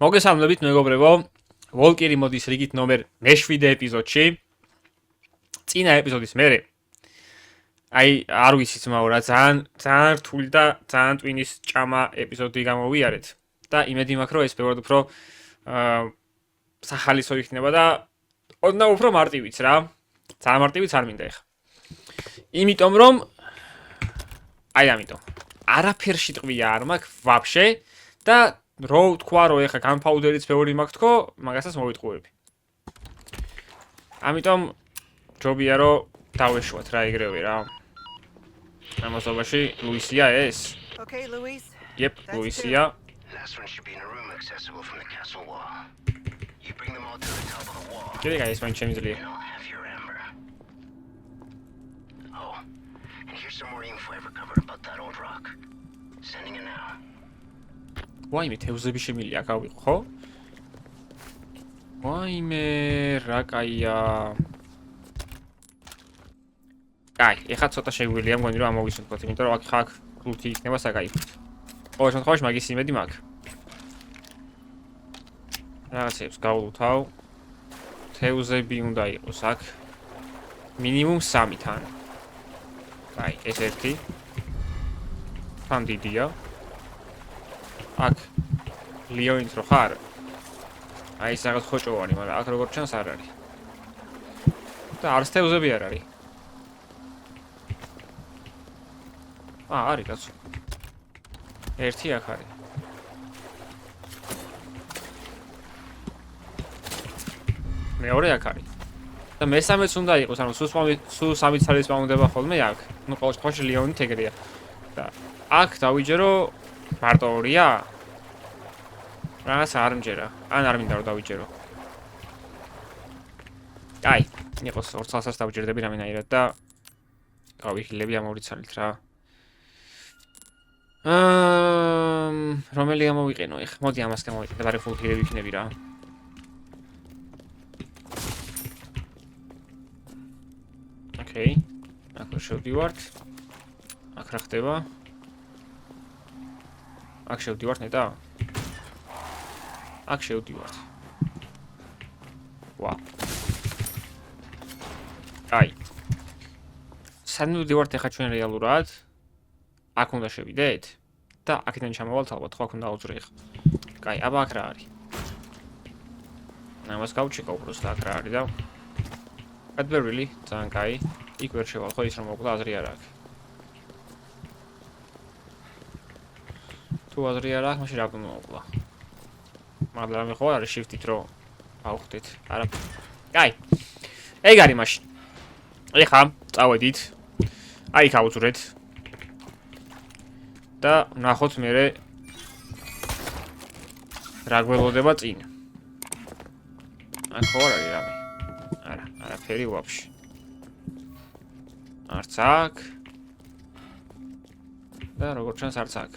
მოგესალმებით მეგობრებო, ვოლკირი მოდის რიგით ნომერ მე-7 ეპიზოდში. წინა ეპიზოდის მერე არ ვიცი ძმაო რა, ძალიან რთული და ძალიან ტვინის ჭამა ეპიზოდი გამოვიარეთ და იმედი მაქვს რომ ეს ბევრად უფრო სახალისო იქნება და ოდნავ უფრო მარტივიც რა. ძალიან მარტივიც არ მინდა ეხა. იმიტომ რომ არაფერში ტყვია არ მაქვს ვაფშე და რო თქვა რომ ეხა განფაუდერიც ბევრი მაქვს თქო, მაგასაც მოვიტყუები. ამიტომ ჯობია რომ დავეშვათ რა ეგრევე რა. ამასობაში ლუისია ეს. Okay, Louise. Yep, Luisia. Last one should be in a room accessible from the castle wall. You bring them all to the top of the wall. Give guys one change the And I'll have your amber. Oh, and here's some more info I've recovered about that old rock. Sending it now. ვაიმე თევზები შემილია აქ ავიღო, ხო? ვაიმე რა კაია. აი, ეხლა ცოტა შეგვიძლია მგონი რომ ამოვისუნთქოთ, იმიტომ რომ აქ გლუთი იქნება საკაიფოდ. ყოველ შემთხვევაში მაგის იმედი მაქვს. რაღაცებს გავულთავ. თევზები უნდა იყოს აქ. მინიმუმ 3 თან. აი, ეს ერთი. თან დიდია. აქ ლიონიც რო ხარ. აი, ეს რაღაც ხოჭოვანი, მაგრამ აქ როგორც ჩანს არ არის. და არც თევზები არ არის. არის კაცო. ერთი აქ არის. მეორე აქ არის. და მესამეც უნდა იყოს, ანუ სულ 3 ცალი სპაუნდება ხოლმე აქ. ნუ ყოველ შემთხვევაში ლიონით ეგრეა. და აქ დავიჯერო მარტო 2-ია? რაღაც არ მჯერა. ან არ მინდა რომ დავიჯერო. აი, იყოს 2 ცალსაც დავჯერდები რამენაირად და გავიხილები ამ 2 ცალით რა. რომელი გამოვიყენო ეხ? მოდი ამას გამოვიყენებ, არა full heal ვიქნები რა. ოკეი. აქ შევდივართ. აქ რა ხდება? აქ შევდივართ ნეტა? აქ შევდივართ. ვა. აი. სანამ ვდივართ ეხა ჩვენ რეალურად აქ უნდა შევიდეთ და აქედან ჩამოვალთ ალბათ, ხო აქ უნდა ავუძრე ეხა. კაი, აბა აქ რა არის? ამას გავჩეკავ უბრალოდ აქ რა არის და Adverily, ძალიან კაი. იქ ვერ შევალ, ხო ის რომ მოკლა აზრი არ აქვს. თუ აზრი არ აქვს, მაშინ რა უნდა მოკლა? მაგრამ მე ხო არის shift-ით რომ ავხდით. არა. კაი. ეგ არის მაშინ. ეხა წავედით. აი იქ ავუძრეთ. და ნახოთ მერე რა გველოდება წინ. აქ ხო არ არის რამე. არა, არაფერი ვაფშე. არც აქ. და როგორც ჩანს არც აქ.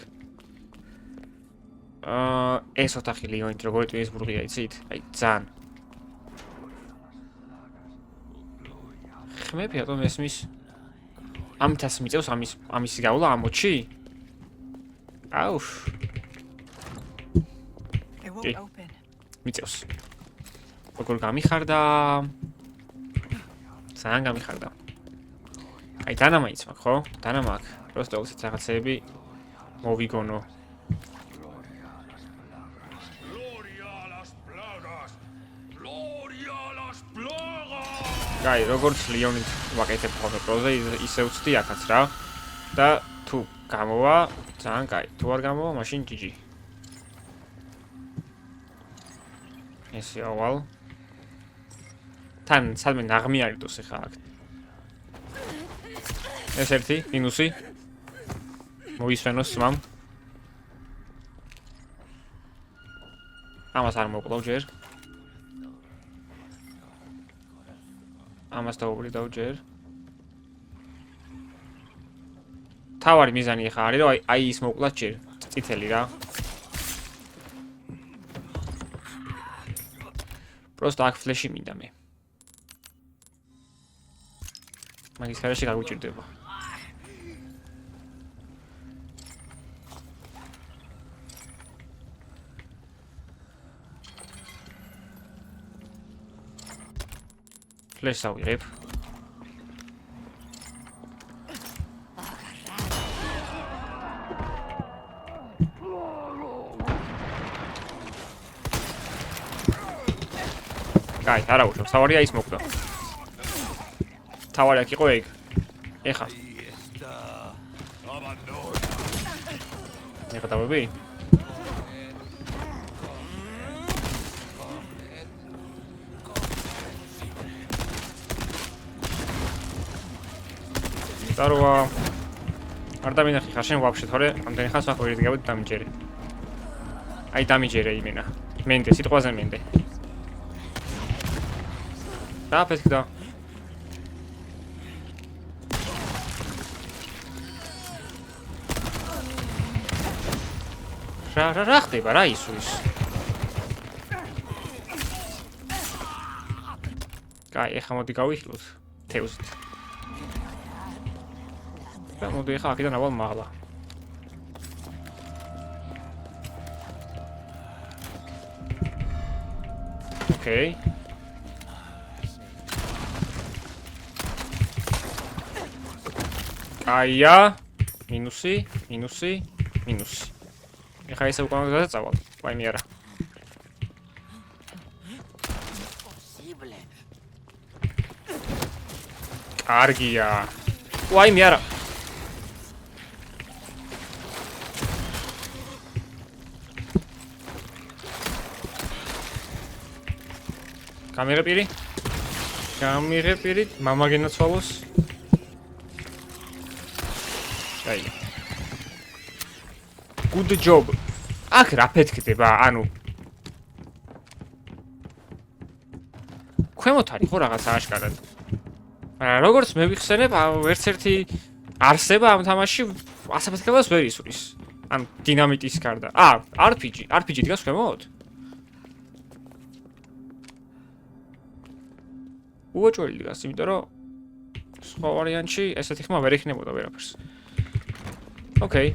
ეს ოთახი ლიონით როგორი ტვინის ბურღია იცით? აი, ძალიან. ხმები ატომ ესმის. ამითაც მიწევს ამისი გავლა ამოჩი? აუφ. It won't open. მიწევს. როგორ გამიხარდა? ძალიან გამიხარდა. აი დანა მაინც მაქვს, ხო? დანა მაქვს. просто ისეთ რაღაცები მოვიგონო. აი, როგორც ლიონით ვაკეთებ ხოლმე პროზე, ისე ვწდი აქაც რა. და თუ გამოვა, ძალიან კაი. თუ არ გამოვა, მაშინ GG. ესე ავალ. თან სადმე ნაღმი არიდოს ეხა აქ. ეს ერთი მინუსი. მოისვენოს სმამ. ამას არ მოვკლავ ჯერ. ამას დავუბრიდავ ჯერ. თავარი მიზანი ეხა არის რომ აი ის მოვკლათ ჯერ. წითელი რა. просто აქ ფლეში მინდა მე. მაგის ხარეში გაგვიჭირდება. ფლეშს ავიღებ. კაი, არა უშავს, თავარია ის მოკვდა. თავარი აქ იყო ეგ. ეხა. ეხა დავები? Здорово. არ დამინახი ხარ შენ ვაფშე თორე ამდენი ხანს ახლა ვერით გავედი დამიჯერე. აი დამიჯერე იმენა. მენდე, სიტყვაზე მენდე. დააფეთქდა. რა ხდება რა ის ის? კაი, ეხლა მოდი გავიხილოთ თევზით. და მოდი ეხლა აქედან ავალ მაღლა. ოკეი. კაია, მინუსი, მინუსი, მინუსი. ეხლა ისე უკან გადაწავალ. ვაიმე არა. კარგია. ვაიმე არა. გამიღე პირი, მამა გენაცვალოს. აი. Good job. აქ რა ფეთქდება, ანუ ქვემოთ არის ხო რაღაცა აშკარად. როგორც მე ვიხსენებ, ერთ-ერთი არსება ამ თამაშში ასაფეთქებას ვერ ისვრის. ან დინამიტის გარდა. RPG დგას ქვემოთ? უაჭველი დგას, იმიტომ რომ სხვა ვარიანტში ესეთი ხმა ვერ იქნებოდა ვერაფერს. ოკეი.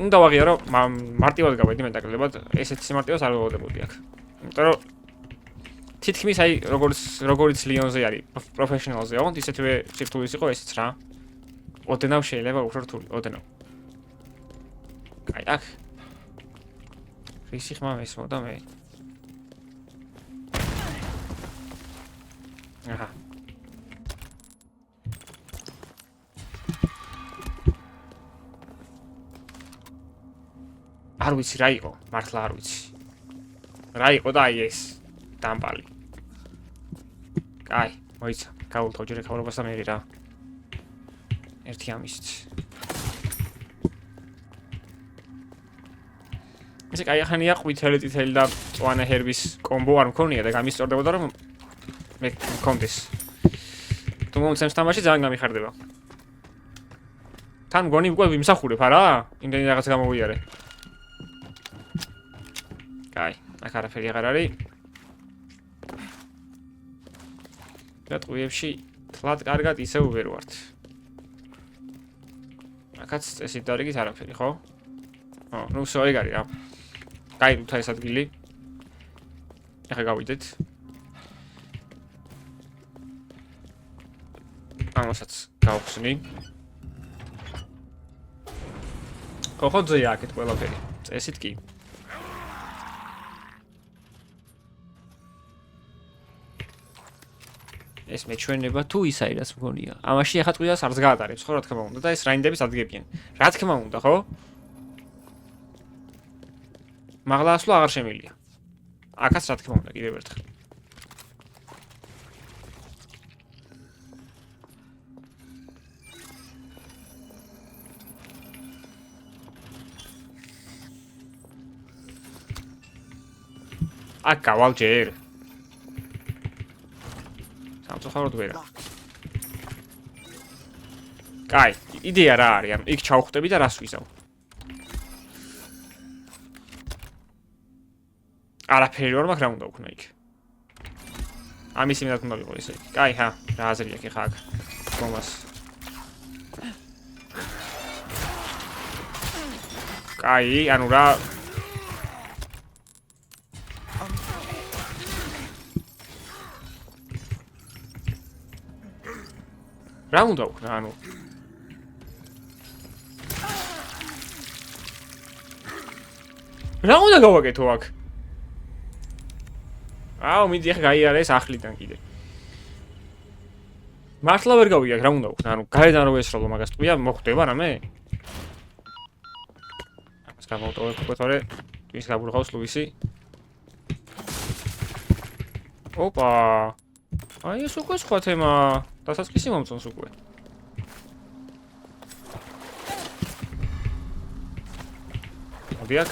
უნდა ვაღიარო, მარტივად გავედი მეტაკლებად, ესეთი სიმარტივას არ ვეღოდებოდი აქ. იმიტომ რომ თითქმის აი როგორც ლიონზე არის, პროფესიონალზე, ოღონდ ისეთვე სირთულის იყო ესეც რა. ოდენავ შეიძლება უფრო რთული, ოდენავ. კაი, აქ. რისი ხმა მესმოდა მე? აჰა. არ ვიცი რა იყო, მართლა არ ვიცი. რა იყო და აი ეს დამპალი. კაი, მოიცა, გავულთავ ჯერ ეკავრობას და მერი რა. ერთი ამისით. ესე კაი ახანია ყვითელი წითელი და მწვანე ჰერბის კომბო არ მქონია და გამისწორდებოდა რომ მე მქონდეს. თუ მომცემს თამაში ძალიან გამიხარდება. თან მგონი უკვე ვიმსახურებ არა? იმდენი რაღაც გამოვიარე. კაი, აქ არაფერი აღარ არის. და ტყუებში თლად კარგად ისევ ვერ ვართ. აქაც წესით დარიგით არაფერი, ხო? ნუ всё ეგ არის რა. გაიგუთა ეს ადგილი. ეხა გავიდეთ. ამასაც გავხსნი. ხო ძია აქეთ ყველაფერი. წესით კი. ეს მეჩვენება თუ ის არის რაც მგონია. ამაში ახლა ტყუილას არც გაატარებს, ხო რა თქმა უნდა და ეს რაინდები სადგებიან. რა თქმა უნდა, ხო? მაღლა ასვლა აღარ შემილია. აქაც რა თქმა უნდა კიდევ ერთხელ. აქ გავალ ჯერ. სამწუხაროდ ვერა. კაი, იდეა რა არის? ამ იქ ჩავხვდები და რას ვიზავ? არაფერი არ მაქვს რა უნდა ვქნა იქ. ამის იმედად უნდა ვიყო ესე. კაი, ჰა, რა აზრი აქვს ხა აქ? კომას. კაი, ანუ რა რა უნდა ვქნა, ანუ რა უნდა გავაკეთო აქ? აუ, მიდი ახლა გაიარა ეს ახლიდან კიდე. მართლა ვერ გავიგე აქ რა უნდა ვქნა, ანუ გარედან რო ესროლო მაგას ტყვია, მოხვდება რამე? ამას გამოვტოვებ უკვე თორე ის გაბურღავს ლუისი. ოპა. აი ეს უკვე სხვა თემა. დასაწყისი მომწონს უკვე. მოდი აქ.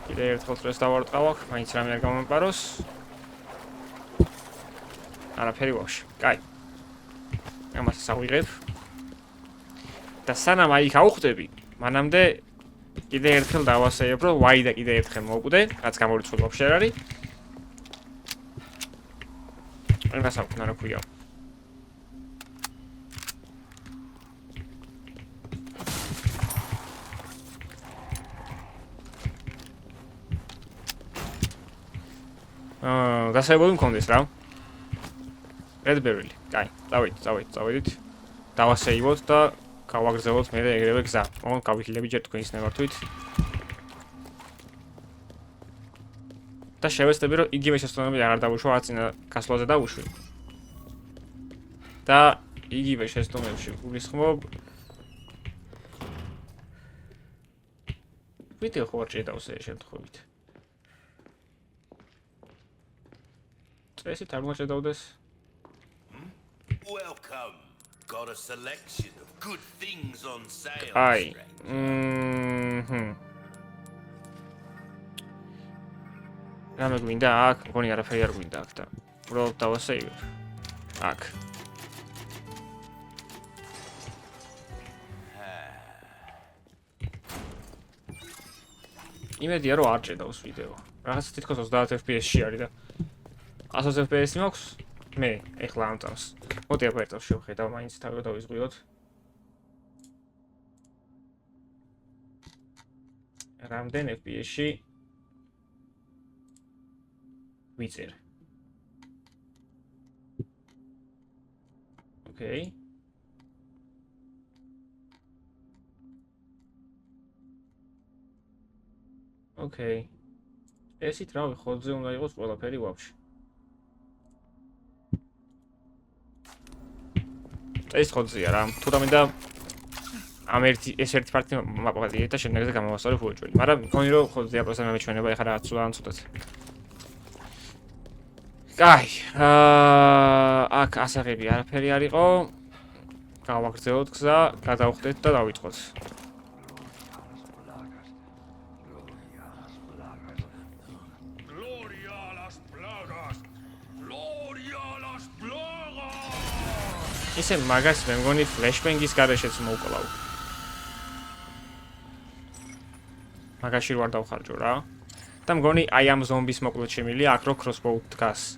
კიდე ერთხელ წრეს დავარტყავ, მაინც რამე არ გამომპაროს. არაფერი ვაფშე. კაი. ამას სავიღებ. და სანამ აი იქ ავხვდები, მანამდე კიდე ერთხელ დავასაებ, რომ ვაი და კიდე ერთხელ მოვკვდე, რაც გამორიცხული ვაფშე არ არის. ამას აქვს რა ქვია. დასაებები მქონდეს რა. Redberry. კაი, წავედით. დავასეივოთ და გავაგრძელოთ მე ეგრევე გზა. მოგონ გავიქილები ჯერ თქვენის ნებართვით. და შევეცდები რომ იგივე შესაძლებლობები აღარ დავუშვა, რაც წინა გასვლაზე დავუშვი. და იგივე შესაძლებლობებში გულისხმობ. ვიდეო ხო არ ჭირდავს ეს შემთხვევით. წესით არ მოჭედავდეს. Welcome. Got a selection of good things on sale. Ai. რამე გვინდა აქ? მგონი არაფერი არ გვინდა აქ და უბრალოდ დავასეივებ. აქ. იმედია რომ არ ჭედავს ვიდეო. რაღაც თითქოს 30 FPS-ში არის და 100 FPS-ი მაქვს? მე ეხლა ამ წამს. მოდი აბა ერთად შევხედავ, მაინც თავი დავიზღვიოთ. რამდენ FPS-ში ვიწერ. ოკეი. ოკეი. ესით რავი, ხოძზე უნდა იყოს ყველაფერი ვაფშე. ეს ხოძია რა. თუ რამინდა ამ ეს ერთი პარტი მაპყადია და შემდეგზე გამოვასწორებ უეჭველი. მაგრამ მგონი რომ ხოძია პროსა მეჩვენება ეხლა რაღაც სულ ანცოდეთ. კაი. აქ ასაღები არაფერი არ იყო. გავაგრძელოთ გზა, გადავხდეთ და დავიწყოთ. ისე მაგას მე მგონი ფლეშბენგის გარეშეც მოვკლავ. მაგაში ვარ დავხარჯო რა. და მგონი აი ამ ზომბის მოკლედ შემილია აქ რო crossbow დგას.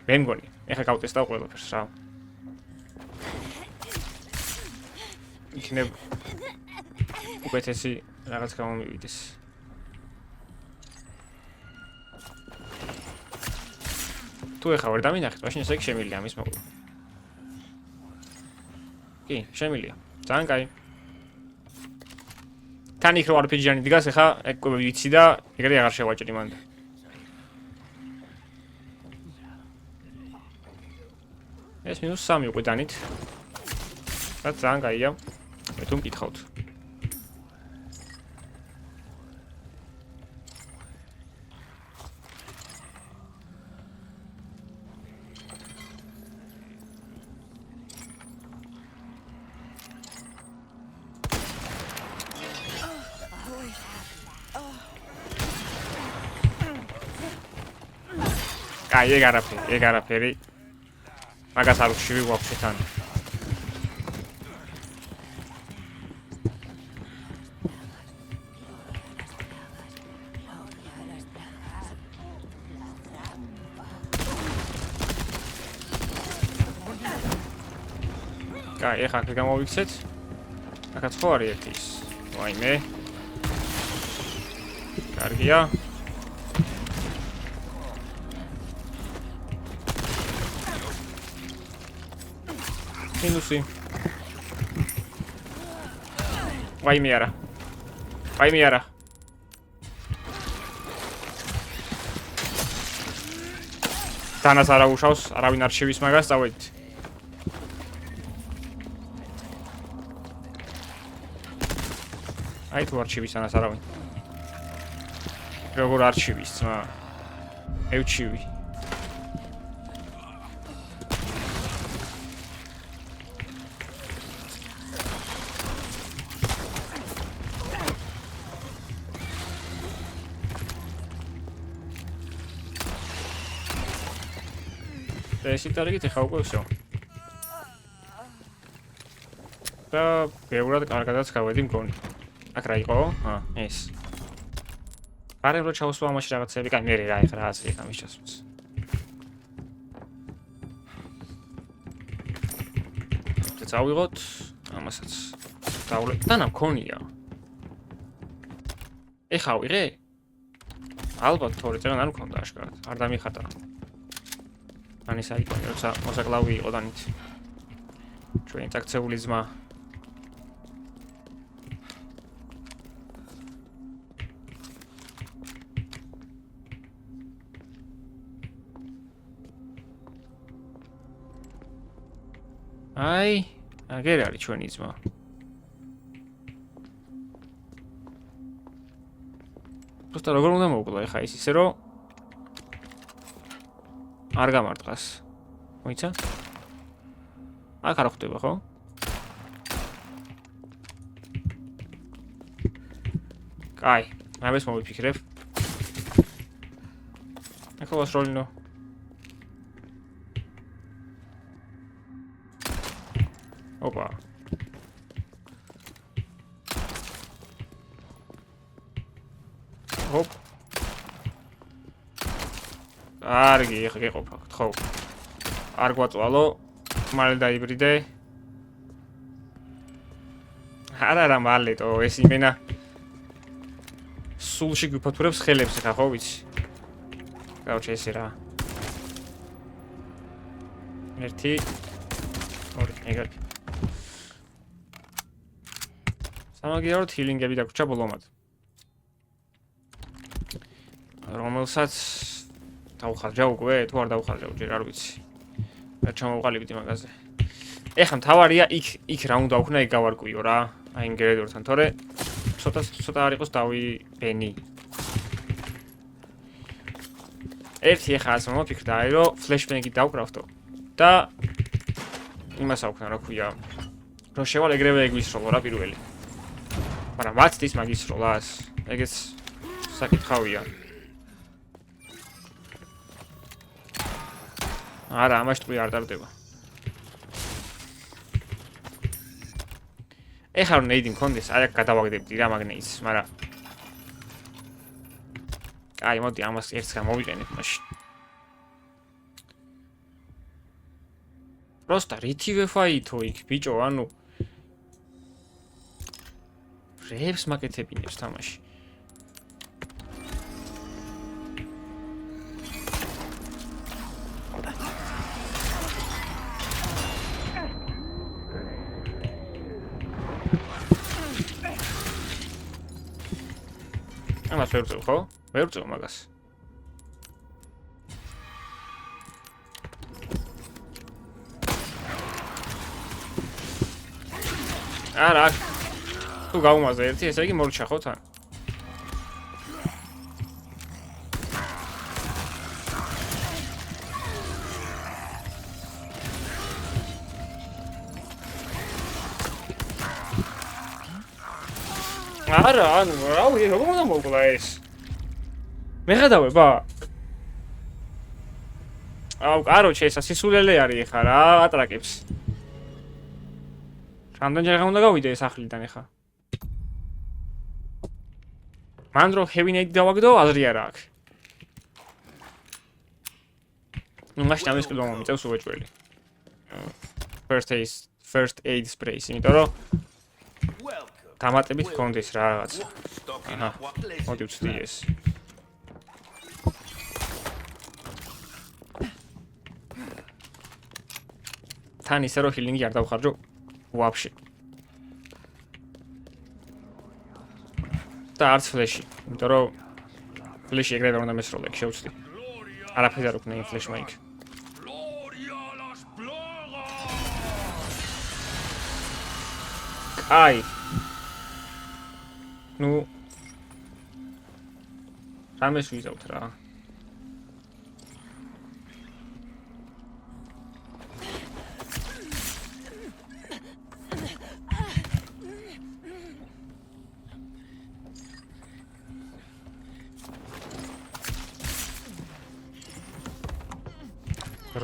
მე მგონი, ეხლა გავტესტავ ყველაფერს რა. იქნებ უკეთესი რაღაც გამომივიდეს. თუ ეხლა ვერ დამინახეთ, მაშინ ესე იგი შემილია ამის მოკლედ. კი, შემილია. ძალიან კაი. თან იქ რო RPG-ანი დგას, ეხა ეგ ვიცი და ეგრე აღარ შევაჭრი მანდ. ეს -3 უკვე დანით. და ძალიან კაია. მე თუ მკითხავთ. აი, ეგ არაფერი. მაგას არ ვშვი ვაფშე თან. კაი, ეხლა აქ გამოვიქცეთ. აქაც ხო არის ერთი ის. ვაიმე. კარგია. Minusი. ვაიმე არა. ვაიმე არა. თანას არა უშავს, არავინ არ შევის მაგას, წავედით. აი თუ არ შევის თანას არავინ. როგორ არ შევის, ძმა? ევჩივი. ეს იტარგით ეხა უკვე всё. და ბევრად კარგადაც გავედი მგონი. აქ რა იყო? ეს. არა რო ჩავსვა ამაში რაღაცები, კაი, მე რა ეხა რა ასე იქ ამის ჩასვაც. და წავიღოთ ამასაც. დაულე. დანა მქონია. ეხა ვიღე? ალბათ თორე წერან არ მქონდა აშკარად. არ დამიხატა. ანის აიკონი, როცა მოსაკლავი იყო დანით. ჩვენი წაქცეული ძმა. აი, აგერ არის ჩვენი ძმა. просто როგორ უნდა მოვკლა ეხა ის ისე რომ არ გამარტყას. მოიცა? აქ არ ხვდება, ხო? კაი, ამას მოვიფიქრებ. ეხლა ვასროლინო. ოპა. ჰოპ. კარგი, ეხლა გეყოფა, ხო. არ გვაწვალო, მალე დაიბრიდე. არა, მალეტო, ეს იმენა სულში გიფათურებს ხელებს ხა, ხო ვიცი? გავჩე ესე რა. ერთი, ორი, ეგეთი. სამაგიეროდ ჰილინგები დაგვრჩა ბოლომად. რომელსაც დავხარჯა უკვე, თუ არ დავხარჯა ჯერ არ ვიცი. რა ჩამოვყალიბდი მაგაზე. ეხლა მთავარია იქ რა უნდა ვქნა, იქ გავარკვიო რა. აი იმ გერედორთან, თორე ცოტა არ იყოს დავიბენი. ერთი ეხლა ასე მომფიქრდა, აი რომ ფლეშბენგი დავკრავთო და იმას ავქნა, რა ქვია. რომ შევალ ეგრევე ეგვისროლო რა პირველი. მაგრამ ვაცდის მაგის როლას. ეგეც საკითხავია. არა, ამაში ტყვია არ დარდება. ეხლა რომ ნეიდი მქონდეს, აი აქ გადავაგდებდი რა მაგნეიტს, მაგრამ აი მოდი ამას ერთს გამოვიყენებ მაშინ. просто რითივე ფაითო იქ ბიჭო, ანუ რებს მაკეთებინებს თამაში. ამას ვერ ვწევ, ხო? ვერ ვწევ მაგას. არა, თუ გაუმაზე ერთი, ესე იგი მორჩა ხო თან? არა, ანუ რავი, როგორ უნდა მოვკლა ეს? მეხედავება? აუ, კაროჩე, ეს სისულელე არის ხა რა, ატრაკებს. რამდენჯერ უნდა გავიდე ეს ახლიდან ხა? მან რო ჰევინეიდი დავაგდო, აზრი არა აქვს. ნუ მაშინ ამის კლდო მომიწევს უეჭველი. First aid sprays, იმიტომ რომ დამატებით გქონდეს რა რაღაც. აჰა. მოდი ვცდი ეს. თან ისე რომ ჰილინგი არ დავხარჯო ვაფშე. და არც ფლეში, იმიტომ რომ ფლეში ეგრევე უნდა მესროლე, იქ შევწდი. არაფერი არ უქნა იმ ფლეშმა იქ. კაი. ნუ რამეს ვიზავთ რა.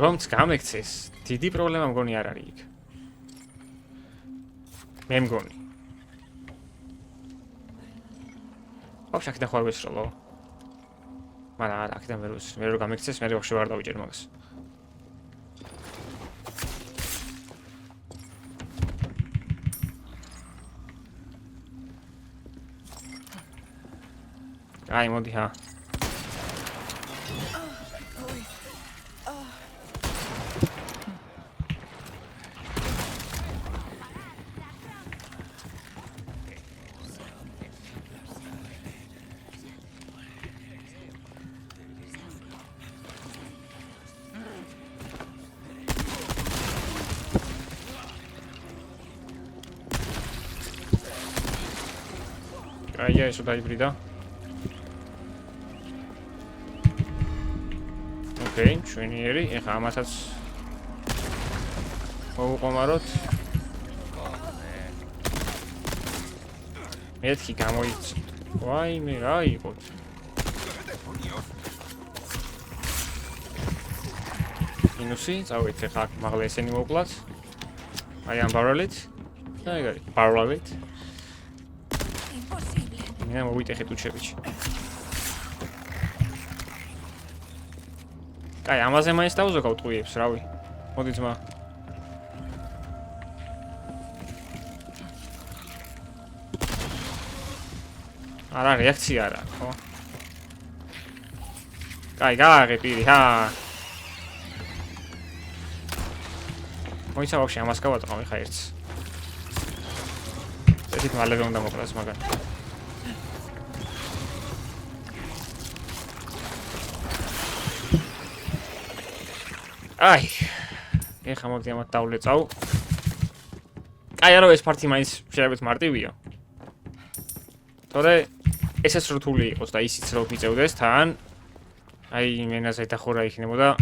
რომც გამექცეს, დიდი პრობლემა მგონი არ არის იქ. მე მგონი. ვაფშე აქედან ხარ ვესროლო. მაგრამ არა, აქედან ვერ ვესროლო. მე რო გამექცეს, მე ვაფშე ვარ დავიჯერ მაგას. აი, მოდი ჰა. Aia eso დაიბრიდა. ოკეი, ჩვენიერი, ეხა ამასაც მოვუყომაროთ. მეთქი გამოიწ. ვაიმე, რა იყო? მინუსი, წავით ეხა მაღლა ესენი მოვკლათ. აი ამ ბარალით. და ეგ არის, ბარალით. მე მოვიტეხეთ უჩებიჩი. კაი, ამაზე მაინც დავზოგავ ტყუიებს, რავი. მოდი ძმა. არა, რეაქცია არა, ხო? კაი, გააღე პირი, ჰა. მოიცა ვაფშე ამას გავაწყავ ხა ერთს. ესეთ მალევე უნდა მოკლას მაგან. აი, ეხა მოდი ამათ დავლეწავ. კაი, არა ეს პარტი მაინც შეიძლება მარტივია. თორე ესეც რთული იყოს და ისიც რო მიწევდეს თან. აი, მენაზე დახურა იქნებოდა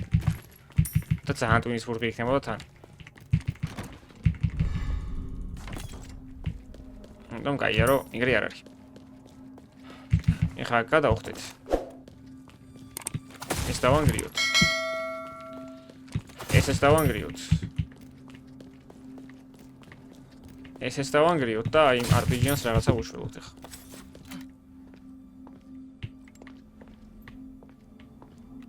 და ძალიან ტვინის ვურღი იქნებოდა თან. ნუ კაია რო იგრი არ არის. ეხა გადავხდეთ. ეს დავანგრიოთ. ეს დავანგრიოთ. ეს დავანგრიოთ და აი RPG-ს რაღაცა უშველოთ ახლა.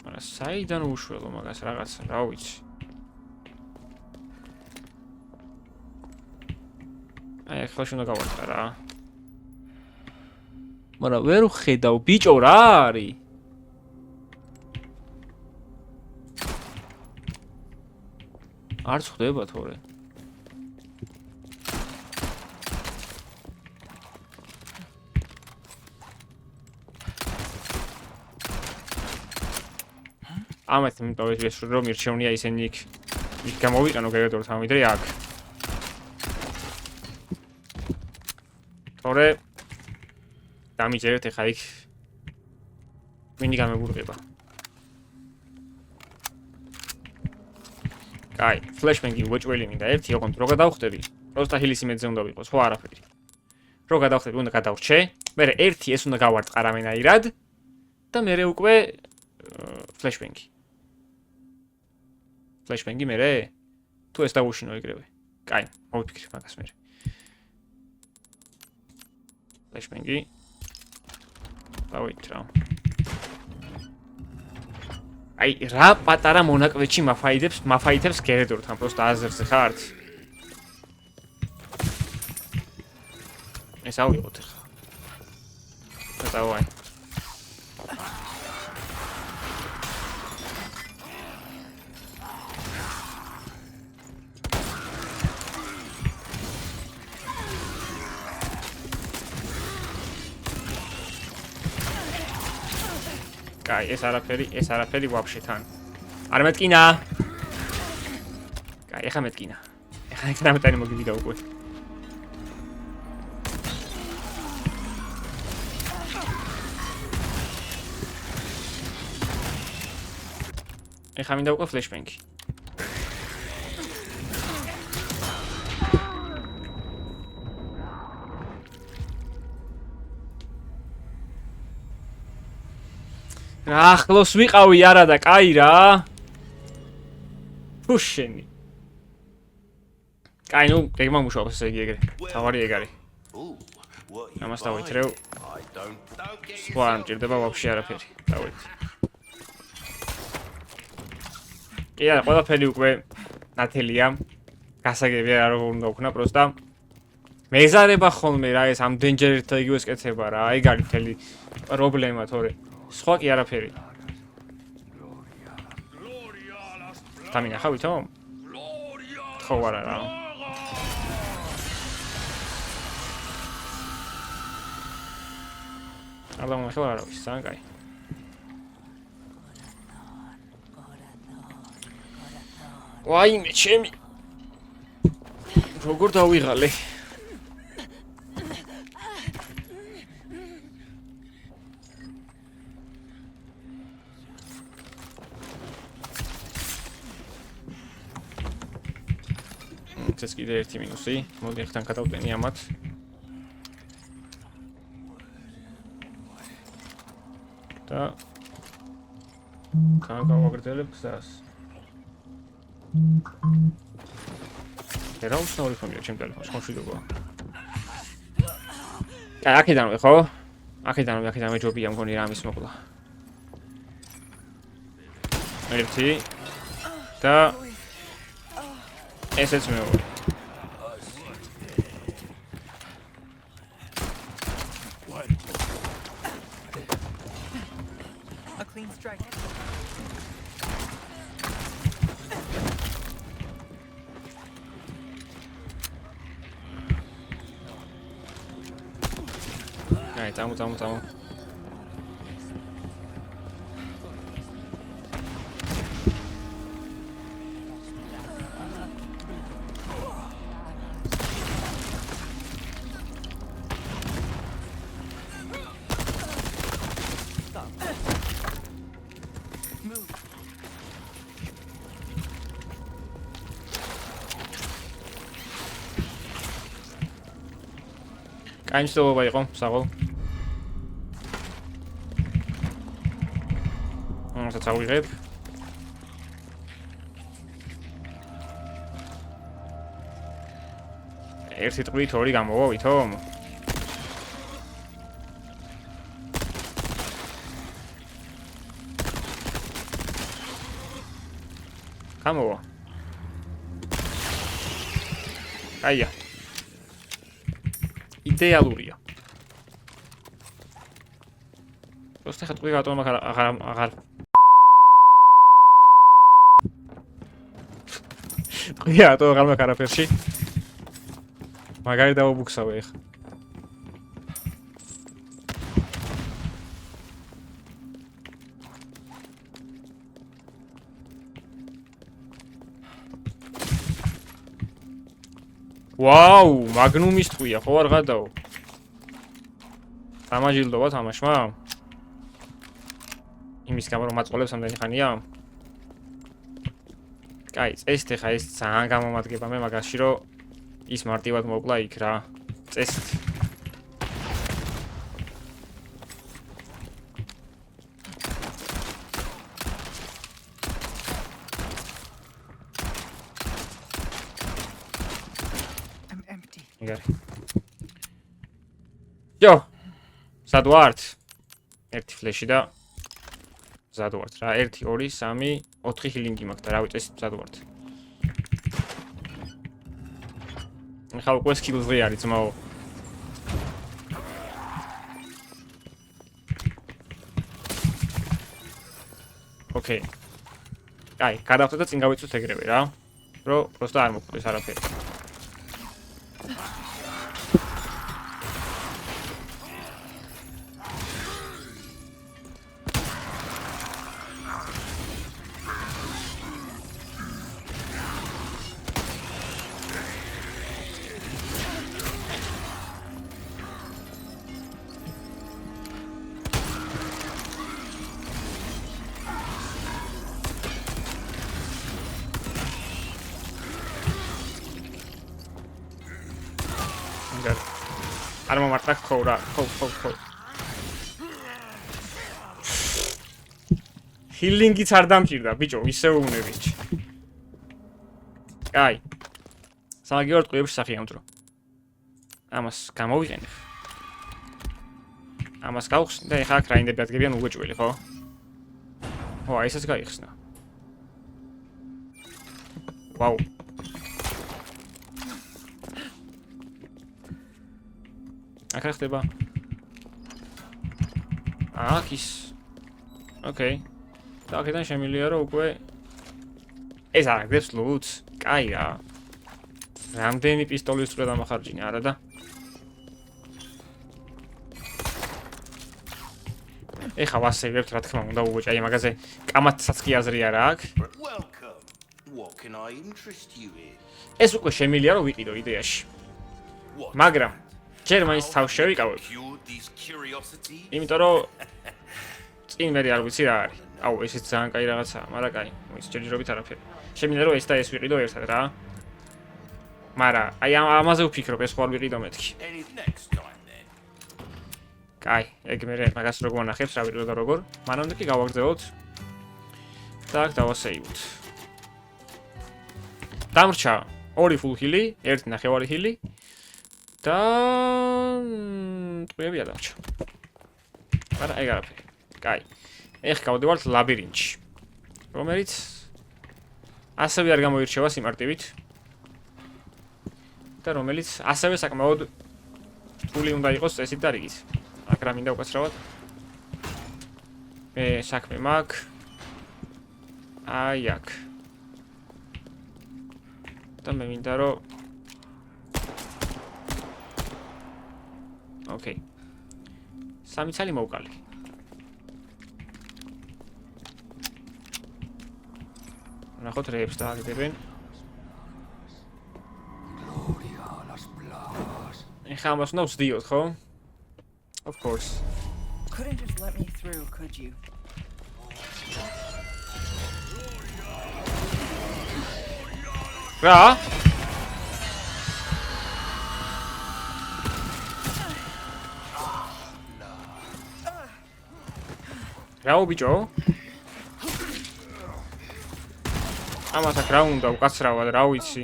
მაგრამ საიდან უშველო მაგას რაღაცა, რა ვიცი. აი ახლა შენ უნდა გავარტყა რა. მაგრამ ვერ ვხედავ ბიჭო რა არის? არც ხდება თორე. ამათ იმიტოვეს რომ მირჩევნია ისინი იქ გამოვიყენო გეგეტორ თამიდრე აქ. თორე დამიჯერეთ ახლა იქ მინი გამეგურღება. კაი, ფლეშბენგი უეჭველი მინდა ერთი, ოღონდ რო გადავხდები, პროსტა ჰილის იმედზე უნდა ვიყოს, ხო არაფერი. რო გადავხდები, უნდა გადავრჩე, მერე ერთი ეს უნდა გავარტყა რამენაირად და მერე უკვე ფლეშბენგი. ფლეშბენგი მერე? თუ ეს დავუშინო ეგრევე. კაი, მოვიფიქრე მაგას მერე. ფლეშბენგი. დავით რა. აი რა პატარა მონაკვეთში მაფაიტებს გერედორთან პროსტა აზერზე ხართ? ეს ავიღოთ ახლა. დავაი. კაი, ეს არაფერი ვაფშე თან. არ მეტკინა. კაი, ეხა მეტკინა. ეხა ნამეტანი მოგივიდა უკვე. ეხა მინდა უკვე ფლეშბენგი. ახლოს ვიყავი არა და კაი რა. ფუშენი. კაი, ნუ ეგ მამუშაობს ესე იგი ეგრე. თავარი ეგ არის. Ooh, what you ამას buying? დავითრევ. I don't get სხვა არ მჭირდება ვაფშე არაფერი. დავით. კი არა, ყველაფერი უკვე ნათელია. გასაგები არ უნდა ვქნა, პროსტა მეზარება ხოლმე რა ეს ამდენჯერ ერთად იგივეს კეთება რა. ეგ არის მთელი პრობლემა, თორე სხვა კი არაფერი. დამინახავით, ხო არა რა. აბა მოხდა რა ვიცი, ძალიან კაი. ვაიმე, ჩემი. როგორ დავიღალე? ეს კიდე ერთი მინუსი. მოდი ახლა გადავტენი ამათ. და გავაგრძელებ გზას. რა უცნაური ხომია ჩემ ტელეფონს, ხომ შვიდობაა. აი, აქედანვე ხო? აქედანვე ჯობია მგონი რა ამის მოყლა. ერთი და ესეც მეორე. A clean strike. აი, წამო. კაი მცდელობა იყო, საღოლ. ამასაც ავიღებ. ერთი ტყვით ორი გამოვავითომ? გამოვა. აია. იდეალურია. просто ხა ტყვი რატომ აღარ ტყვი რატომ აღარ მაქვს არაფერში? მაგარი დავუბუქსავე ეხა. ვაუ, მაგნუმის ტყვია, ხო არ გადაო? დამაჯილდოა თამაშმა? იმის გამო რომ მაწყობლებს ამდენი ხანია? კაი, წესით ხა ეს ძალიან გამომადგება მე მაგაში რომ ის მარტივად მოკლა იქ რა. წესით. I'm empty. იგარი. ჯო. სად ვართ? ერთი ფლეში და სად ვართ რა? 1 2 3 4 ჰილინგი მაქვს და რა ვიცი სად ვართ. ახლა უკვე სკილზე არის ძმაო. ოკეი. აი, გადავწყვეტ და წინ გავიწვევ ეგრევე რა. რომ просто არ მოხდეს არაფერი. მგარი. არ მომარტა ხო რა, ხო. ჰილინგიც არ დამჭირდა, ბიჭო, ისე უნები. კაი. სამაგიეროდ ყურებში სახი ამძრო. ამას გამოვიყენებ. ამას გავხსნი და ეხლა აქ რაინდები ადგებიან უგეჭველი, ხო? ო, აი ესეც გაიხსნა. ვაუ. აქ რა ხდება? აქ ის. ოკეი. და აქედან შემიძლია რომ უკვე ეს არ აგდებს ლუთს. კაი რა. რამდენი პისტოლის წვრა დამახარჯინე, არა და? ეხა ვასეირებთ, რა თქმა უნდა, უგოჭი, აი მაგაზე კამათსაც კი აზრი არა აქვს. Welcome. What can I interest you in? ეს უკვე შემიძლია რომ ვიყიდო იდეაში. What? მაგრამ ჯერ მაინც თავს შევიკავებ. Cured this curiosity? იმიტომ რომ წინ მე არ ვიცი რა არის. აუ, ესეც ძალიან კაი რაღაცაა, მაგრამ კაი, მოიც ჯერჯერობით არაფერი. შემიძლია რომ ეს და ეს ვიყიდო ერთად რა. მაგრამ აი ამაზე ვფიქრობ, ეს ხო არ ვიყიდო მეთქი. Any next time then? კაი, ეგ მე მაგას როგორ ვნახებს, რა ვიყიდო და როგორ. მანამდე კი გავაგრძელოთ. და აქ დავასეივოთ. დამრჩა 2 full heal-ი, 1 ნახევარი heal-ი და ტყუებია დამრჩა. არა, ეგ არაფერი. კაი. ეხ გავდივართ ლაბირინთში. რომელიც ასევე არ გამოირჩევა სიმარტივით. და რომელიც ასევე საკმაოდ რთული უნდა იყოს წესით და რიგით. აქ რა მინდა უკაცრავად? მე საქმე მაქვს. აი აქ. და მე მინდა რომ ოკეი. 3 ცალი მოვკალი. ნახოთ რეებს დააგდებენ. ეხლა ამას უნდა ვსდიოთ, ხო? Of course. Couldn't just let me through, could you? რა? რაო ბიჭო? ამას აქ რა უნდა უკაცრავად, რა ვიცი.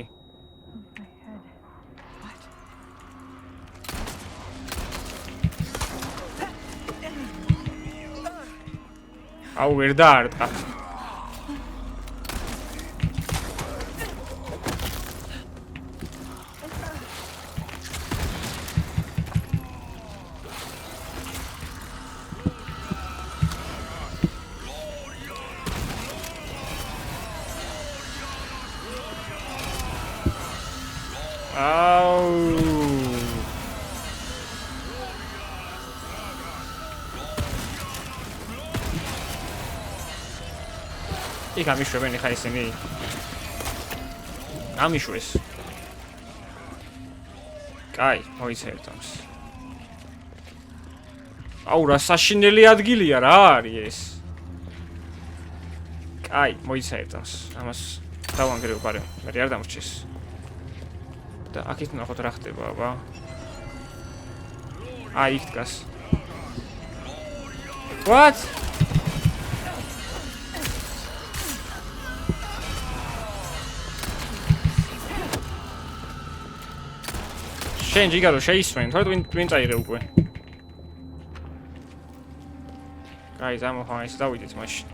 აუ ვერ დაარტყა. იქ ამიშვებენ ხა ისინი. ამიშვეს. კაი, მოიცერთ ამს. აუ რა საშინელი ადგილია რა არის ეს? კაი, მოიცერთ ამს. ამას დავანგრევ პარე, მე არ დამრჩეს. და აქეთ ნახოთ რა ხდება, აბა. აი იქ დგას. What? შენ ჯიგარო შეისვენ, თორე twin წაიღე უკვე. კაი, ზამოხა ის დავიდეთ მაშინ.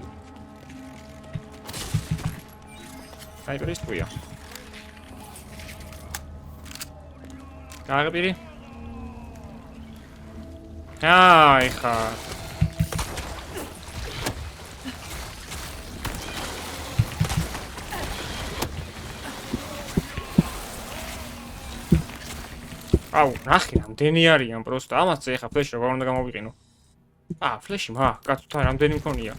საიპერის ტყუია. გააღებირი? აი ხა. აუ, ნახე, რამდენი არიან პროსტა. ამას ეხა ფლეში როგორ უნდა გამოვიყენო? ფლეში კაცო, თან რამდენი მქონია?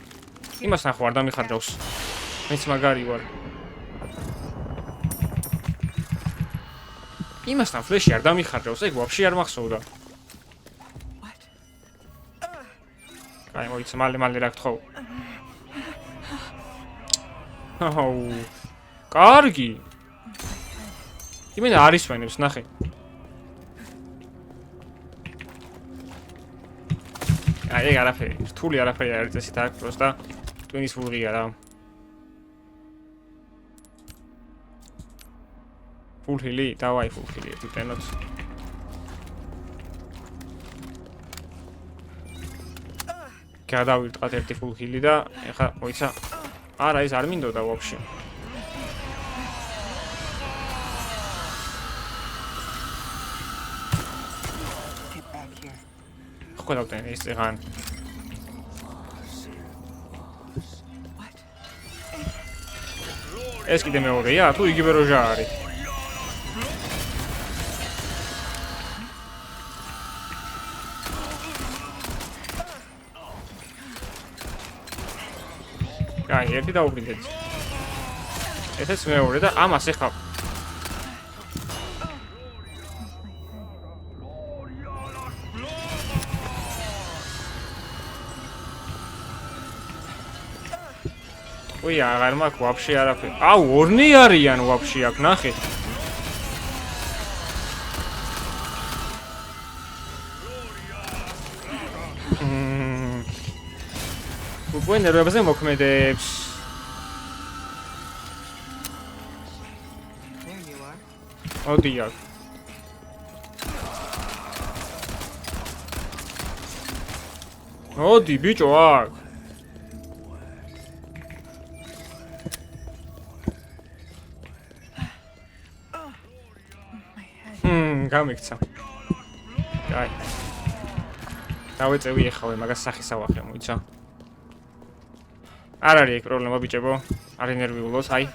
იმას ნახო არ დამიხარჯავს. მეც მაგარი ვარ. იმასთან ფლეში არ დამიხარჯავს, ეგ ვაფშე არ მახსოვდა. კაი, მოიცა, მალე რა გთხოვ. აუ. კარგი. იმენა არის ვენებს, ნახე. ეგ არაფერი, რთული არაფერი არ არის წესით აქ, просто ტვინის ვულღია რა. Full heal-ი, დავაი full heal-ი, ვიტენოთ. გადავირტყათ ერთი full heal-ი და ეხლა მოიცა. არა, ეს არ მინდოდა ვაფშე. Get back here. ხო დავტენ ეს წეღან. What? ეს კიდე მეორეა, თუ იგივე როჟა არის. აი, ერთი დაუბრუნდეთ. ესეც მეორე და ამას ეხა. ой, აღარ მაქვს ვაფშე არაფერი. აუ, ორნი არიან ვაფშე აქ, ნახე. უკვე ნერვებზე მოქმედებს. There you are. მოდი აქ. მოდი ბიჭო აქ. გამიქცა. აი. დავეწევი ეხავე, მაგას სახის ავახე, მოიცა. არ არის ეგ პრობლემა ბიჭებო. არ ენერვიულოს, აი.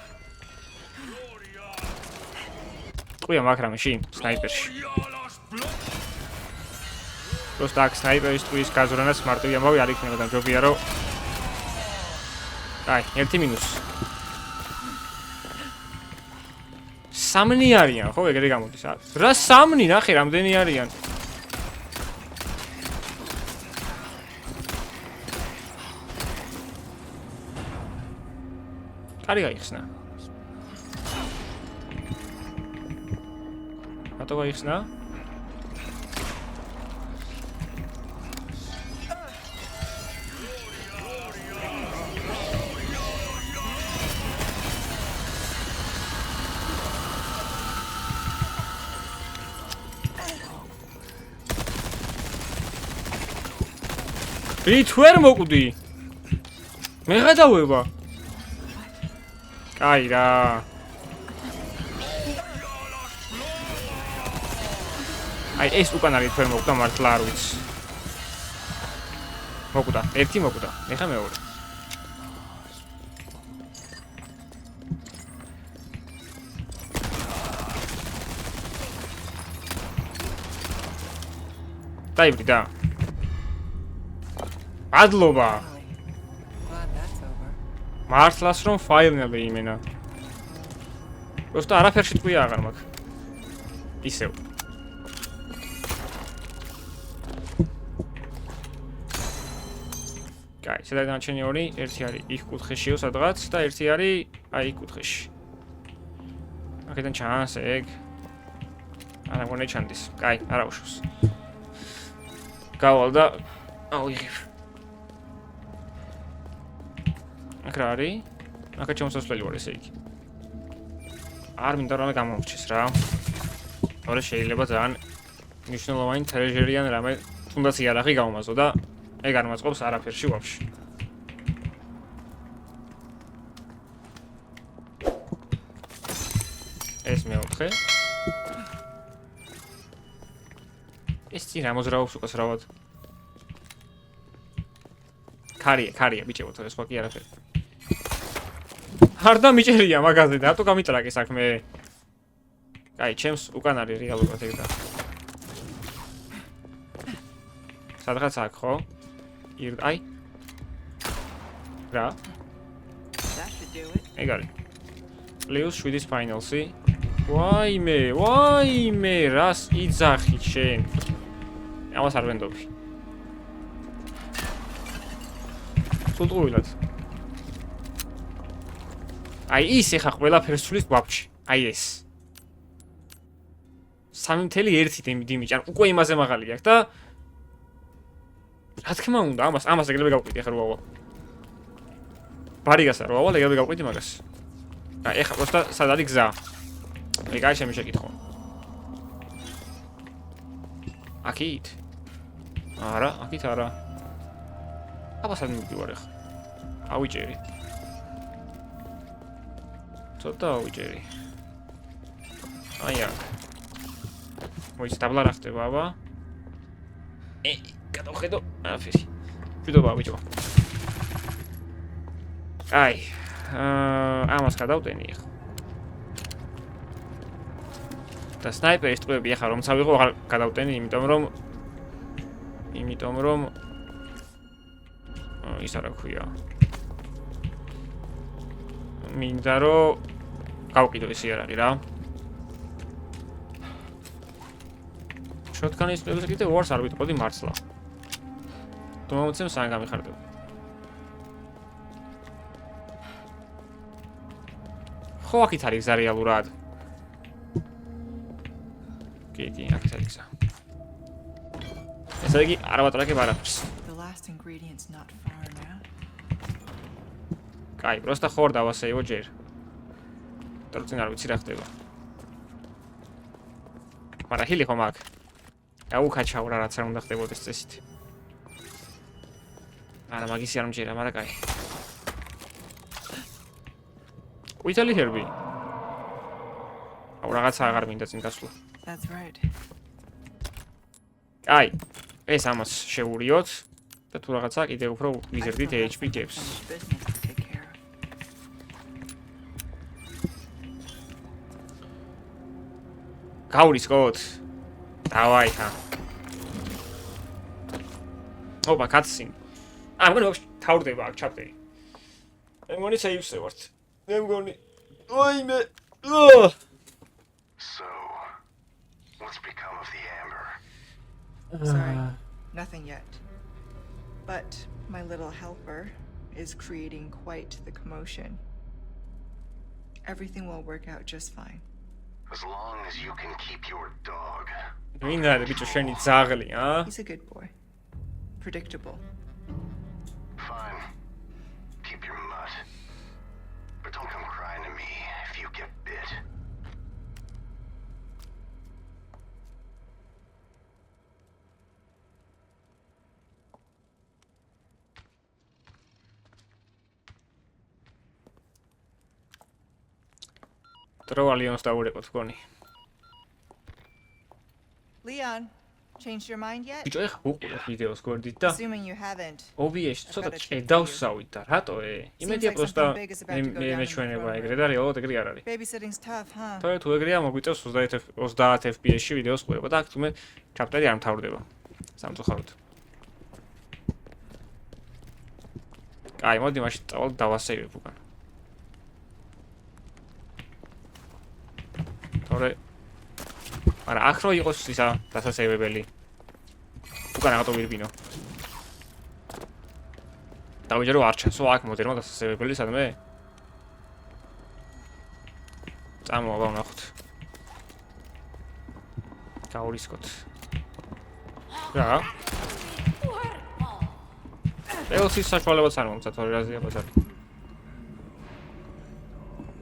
ტყვია მაგრამ სნაიპერში. просто აქ სნაიპერის ტყვის გაზრანაც მარტივი ამბავი არ იქნება და ჯობია რომ აი, ერთი მინუსი. სამნი არიან, ხო, ეგრე გამოდის. რა სამნი, ნახე, რამდენი არიან. კარი გაიხსნა. რატო გაიხსნა? რით ვერ მოკვდი? მე გადავება. აი რა. აი ეს უკან არის ვერ მოკვდა მართლა არ ვიცი. მოკვდა, ერთი მოკვდა, ეხა მეორე. დაიბრიდა. ადლობა. Glad that's over. მართლაც რომ ფაილნები იმენა. просто არაფერში ტყვია აღარ მაქვს. ისევ. კაი, შედარდანჩენი ორი, ერთი არის იქ კუთხეშიო სადღაც და ერთი არის აი იქ კუთხეში. აქედან ჩანს ეგ. არა მგონი ჩანდის. კაი, არა უშავს. გავალ და აუიღებ. აქ რა არის? აქ ჩემოსასვლელი ვარ ესე იგი. არ მინდა რომ გამომრჩეს რა. ორე შეიძლება ძალიან მნიშვნელოვანი ტრეჟერიან რამე თუნდაც იარაღი გავმაზო და ეგ არ მაწყობს არაფერში ვაფშე. ეს მეოთხე. ეს წინ რა მოძრაობს უკასრავად. ქარია, ბიჭებო, თორე სხვა კი არაფერი. არ დამიჭერია მაგაზე, რატო გამიტრაკე საქმე? კაი, ჩემს უკან არის რეალურად ეგ და. სადღაც აქ ხო? აი. რა? That should do it. ეგ არის. პლუს 7-ის ფაინალსი. ვაიმე, რას იძახი შენ? ამას არ ვენდობი. სულტყუილად. აი ის ეხა ყველაფერს სulis გვაფჩი. აი ეს. 3.1 დიმიჯი, ან უკვე იმაზე მაღალი აქვს და რა თქმა უნდა, ამას ეგრევე გავყვიტი ახლა როავა. ბარიგასა როავა, ეგრევე გავყვიტი მაგას. აი, ეხლა პროსტა სად არის გზა? ეგ არის ჩემი შეკითხვა. აქით? არა, აქით არა. აბასად მივდივარ ახლა. ავიჭერი. ცოტა ავიჭერი. აი აქ. მოიც ტაბლა რა ხდება, აბა? გადავხედო, აფერი. ვიდობა ბიჭო. აი, ამას გადავტენი ახლა. და სნაიპერის ტყვეები ახლა რომ წავიღო, აღარ გადავტენი, იმიტომ რომ ის არა ქვია. მინდა რომ გავყიდო ეს იარაღი რა. შოტგანის ტყვეებზე კიდე უარს არ ვიტყოდი მართლა. მომცემ სან გამიხარდება. ხო, აქეთ არის გზა რეალურად. კი, აქეთ არის გზა. ესე იგი, არ ვატრაკებ არაფერს. The last ingredient's not far now. კაი, პროსტა ხორ დავასეივო ჯერ. ტროცინ არ ვიცი რა ხდება. მაგრამ ჰილი ხომ აქ. აუქაჩაო რა რაც არ უნდა ხდებოდეს წესით. არა, მაგისი არ მჯერა, მაგრამ კაი. ყვითელი ჰერბი. აუ რაღაცა აღარ მინდა წინ გასვლა. That's right. აი, ეს ამას შევურიოთ და თუ რაღაცა კიდე უფრო ვიზერდით HP gaps. Business to take care of. გავრისკოთ. დავაი ხა. ოპა, cutscene. მე მგონი თავდება აქ ჩაპტერი. მე მგონი საივსე ვართ. მე მგონი ოიმე. So, what's become of the amber? Sorry, nothing yet. But my little helper is creating quite the commotion. Everything will work out just fine. As long as you can keep your dog. მინდა ბიჭო შენი ძაღლი, He's a good boy. Predictable. Fine. Keep your mutt. But don't come crying to me if you get bit. დრო ალიონს დავურეკოთ გონი. Leon, changed your mind yet? ბიჭო ეხა უყურებ ვიდეოს გვერდით და Assuming you haven't. OBS-ში ცოტა ჭედავსავით და რატო იმედია პროსტა მეჩვენება ეგრე და რეალურად ეგრე არ არის. Babysitting's tough, huh? თუ ეგრეა მოგვიწევს 30 FPS-ში ვიდეოს ყვება და აქ თუმე ჩაპტერი არ მთავრდება. სამწუხაროდ. აი, მოდი მაშინ წავალ დავასეივებ უკან. თორე არა, აქ რო იყოს ისა დასასეივებელი. უკან რატო ვირბინო? დავიჯერო არ ჩანსო აქ მოდერმა დასასეივებელი სადმე? წამოვა ვნახოთ. გაურისკოთ. რა? ელსის საშუალებაც არ მომცა თორე რაზეა ბაზარი.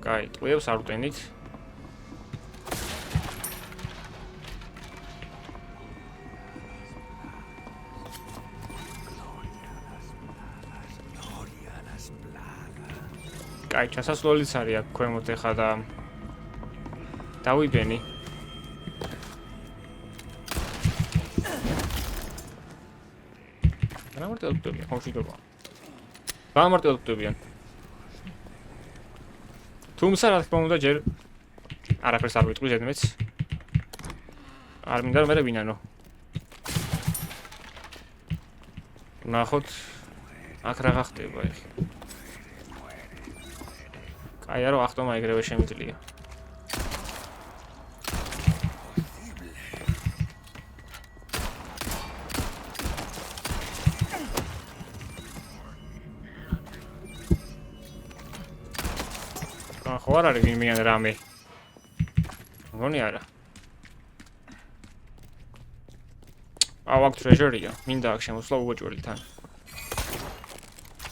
კაი, ტყვიებს არ ვტენით. კაი, ჩასასვლელიც არის აქ ქვემოთ ეხა და დავიბენი. რა მარტივდებიან, ხომშიდობა. რა მარტივდებიან. თუმცა რა თქმა უნდა ჯერ არაფერს არ ვიტყვი ზედმეც. არ მინდა რომ მე ვინანო. ნახოთ აქ რა ხდება ეხლა. აი არო ახტომა ეგრევე შემიძლია. ხო არ არის ვინმეან რამე. მგონი არა. აუ, აქ ტრეჟერია. მინდა აქ შემოსვლა უოჭველი თან.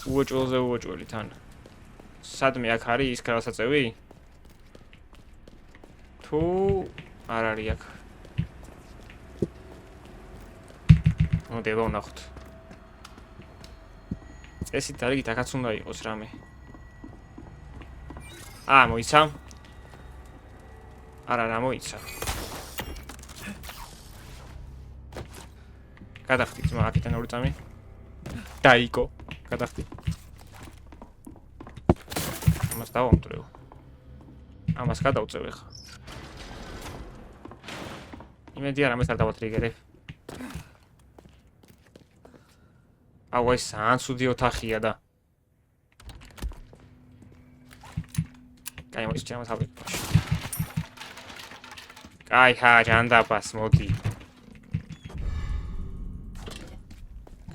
უოჭველზე უოჭველი თან. სადმე აქ არის ის გადასაწევი? თუ არ არის აქ. მოდი ვნახოთ. წესით დარიგით აქაც უნდა იყოს რამე. მოიცა. არა მოიცა. გადახდი ძმა აქედან ორი წამი. დაიკო. გადახდი. ამას დავამტვრევ. ამას გადავწევ ახლა. იმედი არ ამას არ დავატრიგერებ. აუ ეს ძალიან ცუდი ოთახია და. კაი მოიცა ამას ავიღე. კაი ჯანდაბას მოდი.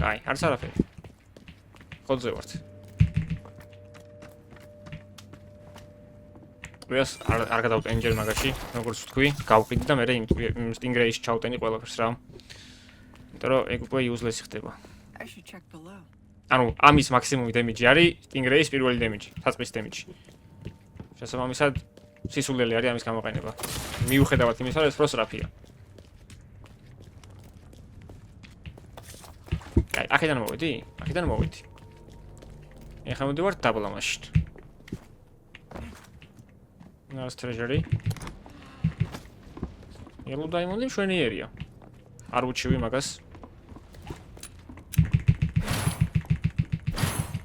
კაი, არც არაფერი. ხოძე ვართ. ეს არ გადავტენ ჯერ მაგაში, როგორც ვთქვი, გავყიდი და მე იმ Stingrayში ჩავტენი ყველაფერს რა. იმიტომ რომ ეგ უკვე useless ხდება. I should check below. ანუ ამის მაქსიმუმი დემიჯი არის Stingrayის პირველი დემიჯი, საწყის დემიჯი. შესაბამისად, სისულელი არის ამის გამოყენება. მიუხედავად იმისა, რომ ეს პროსრაფია. კაი, აქედან მოვედი? აქედან მოვედი. ეხლა მოვიდივარ დაბლა მაშინ. ნას ტრეჟერი. Yellow diamond მშვენიერია. არ უჩივი მაგას.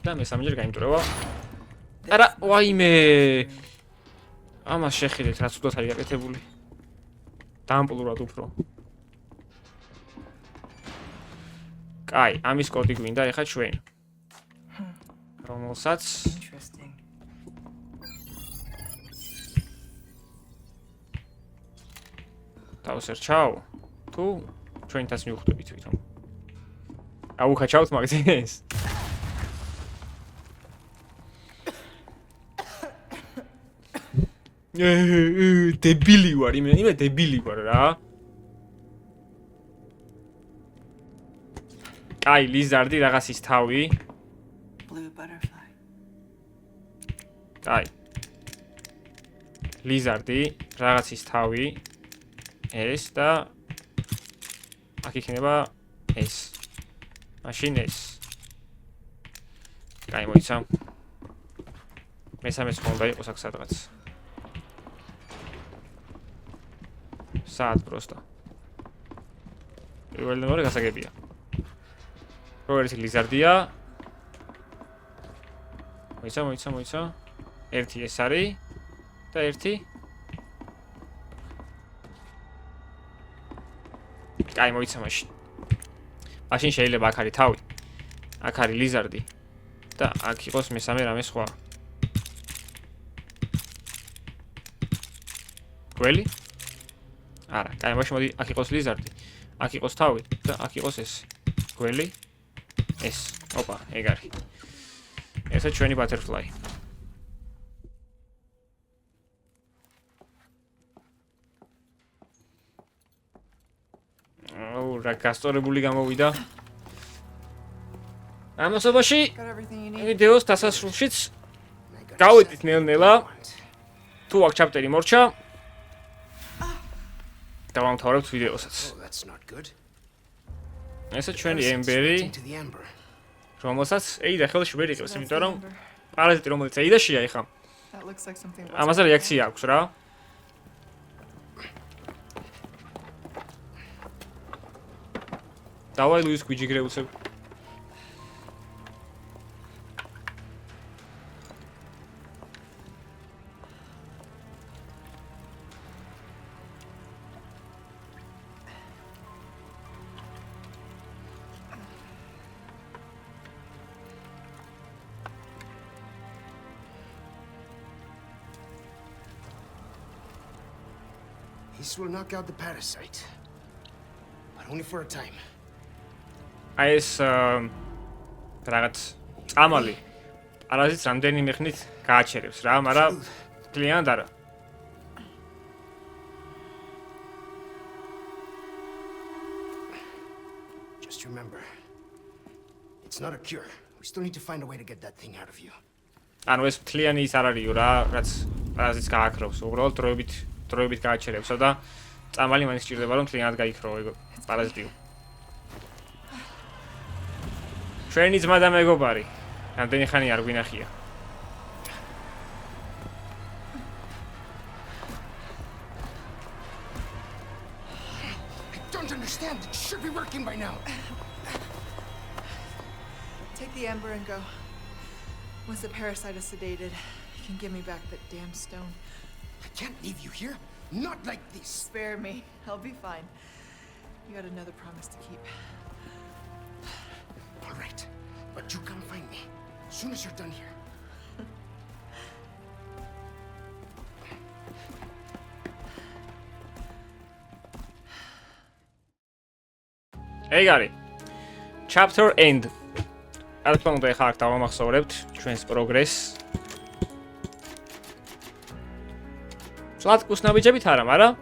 და მესამეჯერ გაიმტვრევა. არა, ვაიმე. ამას შეხედეთ, რაც უდოთ არის გაკეთებული. დამპლურად უფრო. კაი, ამის კოდი გვინდა ეხლა ჩვენ. რომელსაც Interesting. დავსერჩავ. თუ ჩვენთაც მივხვდებით თვითონ. აუხაჩავთ მაგაზინს. დებილი ვარ, იმე დებილი ვარ რა. კაი, ლიზარდი რაღაცის თავი. Blue butterfly. კაი. ლიზარდი რაღაცის თავი. ეს და აქ იქნება ეს. მაშინ ეს. კაი, მოიცა. მესამეც ხონდა იყოს აქ სადღაც. საათ просто. პირველი ნომერი გასაგებია. პროერისი ლიზარდია. მოიცა. ერთი ეს არის და ერთი. კაი, მოიცა მაშინ. მაშინ შეიძლება აქ არის თავი. აქ არის ლიზარდი და აქ იყოს მესამე რამე სხვა. გველი? არა, კაი, მაშინ მოდი აქ იყოს ლიზარდი. აქ იყოს თავი და აქ იყოს ეს. გველი? ეს. ოპა, ეგ არის. ესა ჩვენი butterfly. რა გასწორებული გამოვიდა. ამასობაში Got everything you need. ვიდეოს დასასრულშიც გავედით ნელ-ნელა. თუ აქ ჩაპტერი მორჩა. დავამთავრებთ ვიდეოსაც. Oh, that's not good. ესა ჩვენი ემბერი, To the ember. რომელსაც ეიდა ხელში ვერ იღებს, That's იმიტომ the რომ number. პარაზიტი რომელიც ეიდაშია ეხა, That looks like something. ამაზე რეაქცია აქვს რა. დავაი ლუის გვიჯიგრე უცებ. This will knock out the parasite. But only for a time. აი ეს რაღაც წამალი პარაზიტს რამდენიმე ხნით გააჩერებს რა, მაგრამ კლიანად არა. It's not a cure. We still need to find a way to get that thing out of you. ანუ ეს მთლიანი ის არ არისო რა, რაც პარაზიტს გააქრობს. უბრალოდ დროებით გააჩერებსო და წამალი მაინც სჭირდება რომ მთლიანად გაიქრო ეგ პარაზიტი. ჩვენი ძმა და მეგობარი. რამდენი ხანი არ გვინახია. I don't understand. It should be working by now. Take the amber and go. Once the parasite is sedated, you can give me back that damn stone. I can't leave you here. Not like this. Spare me. I'll be fine. You got another promise to keep. All right. But you come find me. As soon as you're done here. ეგ არის. Chapter end. არ თქმა უნდა ეხლა აქ დავამახსოვრებთ ჩვენს პროგრესს. სლატკუს ნაბიჯებით არა, მაგრამ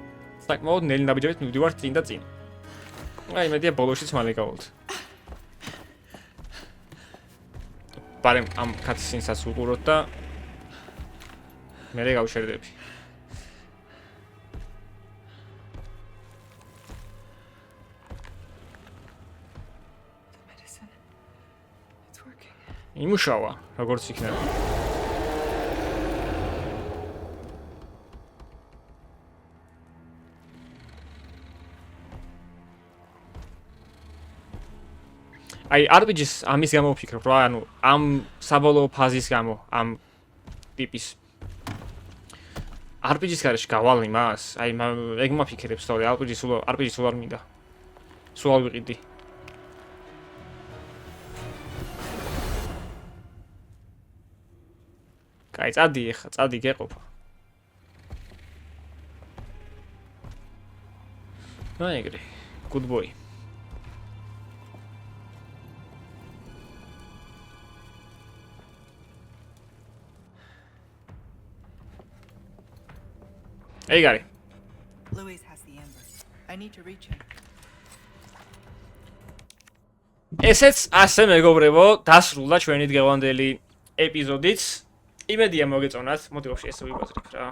საკმაოდ ნელი ნაბიჯებით მივდივართ წინ და წინ. აი მედია ბოლოშიც მალე გავვალთ. პარემ ამ კატსინსაც უყუროთ და მერე გავშერდები. იმუშავა, როგორც იქნება. აი RPG-ს ამის გამო ვფიქრობ რა, ანუ ამ საბოლოო ფაზის გამო, ამ ტიპის RPG-ს გარშე გავალ იმას, აი ეგ მაფიქრებს თორე RPG სულ არ მინდა. სულ არ ვიყიდი. კაი, წადი გეყოფა. აი ეგრე. Good boy. ეგ არის. Louis has the amber. I need to reach him. ესეც ასე მეგობრებო, დასრულდა ჩვენი დღევანდელი ეპიზოდიც. იმედია მოგეწონათ, მოდი ვაფშე ესე ვიბაზრებ რა.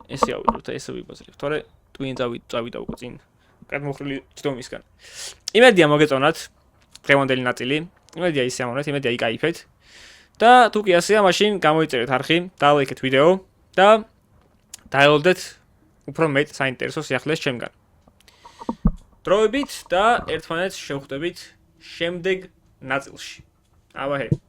ესე ავიდოთ და ესე ვიბაზრებ. თორე twin წავიდა უკვე წინ. გადმოხრილი ჯდომისგან. იმედია მოგეწონათ დღევანდელი ნაწილი. იმედია ისე ამონეთ, იმედია იკაიფეთ. და თუ კი ასეა, მაშინ გამოიწერეთ არხი, დალაიქეთ ვიდეო და დაელოდეთ უფრო მეტ საინტერესო სიახლეს ჩემგან. დროებით და ერთმანეთს შევხვდებით შემდეგ ნაწილში. აბა ჰეი.